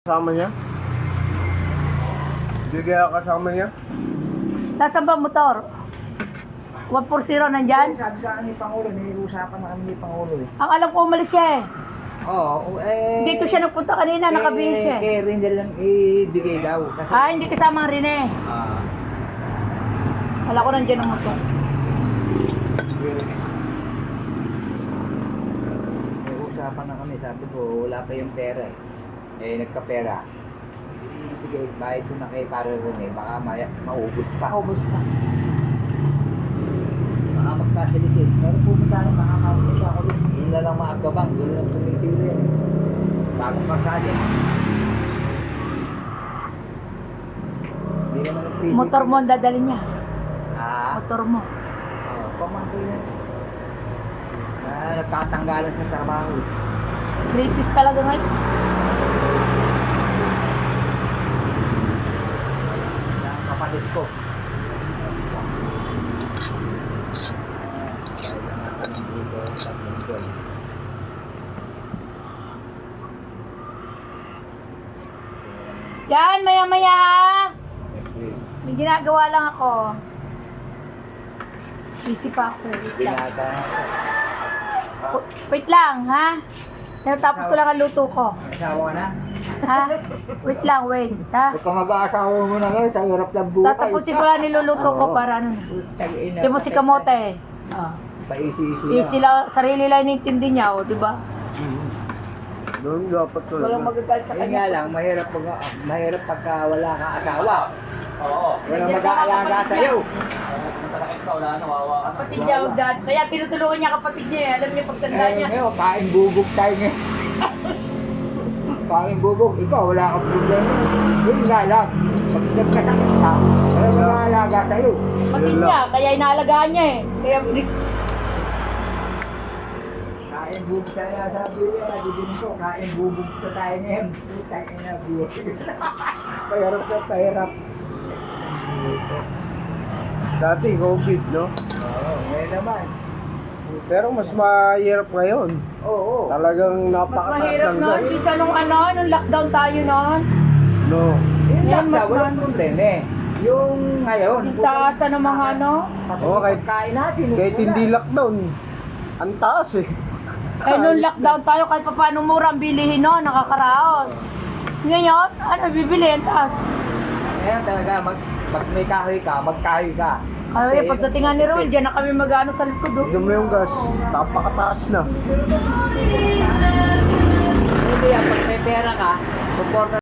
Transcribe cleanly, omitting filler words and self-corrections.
Kasama niya? Hindi kaya kasama niya? Nasaan ba motor? 140 nandyan? Sabi sa akin ni Pangulo, usapan na kami ni Pangulo eh. Ang alam ko umalis siya eh. Oo, Dito siya nagpunta kanina, nakabihis siya eh. Kaya rin lang ibigay daw. Kasi, Hindi kasama ang Rene. Wala ko nandyan ang motor. may usapan na kami, sabi ko, wala pa yung pera eh. Nagkapera. Ibigay, bayad ko na kay para rin eh, baka maubos pa. Maubos pa. Baka magkasilitin. Pero pumunta rin, makakapunta ako rin. Doon na lang maagabang, doon lang tumitili rin. Bagong pasali. Hindi naman nag-free. Motor mo ang dadalhin niya. Motor mo. Pamangkin yun. Nagkatanggalan sa trabaho. Crisis talaga ngayon. Ang kapatid ko. Diyan, maya-maya ha. May ginagawa lang ako. Busy pa ako. Wait lang, ha? Natapos ko lang ang luto ko. Asawa ka na? Ha? Wait lang, wait. Ha? Kung mag-aasawa mo na ngayon, sa hirap ng buhay. Tatapusin ko lang niluluto ko para ano. Di mo si kamote eh. Paisi-isi Sila, sarili lang inintindi niya, o, di ba? Doon dapat ko. Walang magagalit sa Ayun nga kanya. lang, mahirap pagka wala kang asawa. Oo. Walang mag-aalaga sa'yo. Masakit ka, wala, nawawa ka. Kapatid niya, huwag dad. Kaya tinutulungan niya kapatid niya eh. Alam niya pagtanda niya. Ngayon, kain bubog tayo ngayon. Kain bubog. Ikaw, wala kang problema. Yun nga lang. Pag nagkasakit ka, walang mag-aalaga sa'yo. Kapatid niya, kaya inaalagaan niya eh. Kaya Kain bubog tayo na sabi niya. Nagiging ko, kain bubog sa tayo ngayon. Putay na buhay. Pahirap na pahirap. Dati COVID, no? Oo, ngayon naman. Pero mas mahirap ngayon. Oo. Talagang mas napakataas mahirap ng no. gas. Isa nung nung lockdown tayo noon. No. Yung Yan, mas lockdown, walang problema eh. Yung ngayon, Yung taasan ng mga ano. Oo, kahit- kain natin. Kahit hindi lockdown, ang taas eh. Eh nung lockdown tayo kahit pa paano mura ang bilihin no, nakakaraos. Ngayon, ano bibili ang taas? Ngayon talaga, pag may kahoy ka, magkahoy ka. Ay, pagdatingan ni Roel, diyan na kami mag-ano sa likod. Oh. Tignan mo yung gas, napakataas na. Hindi yan, pag may pera ka, suporta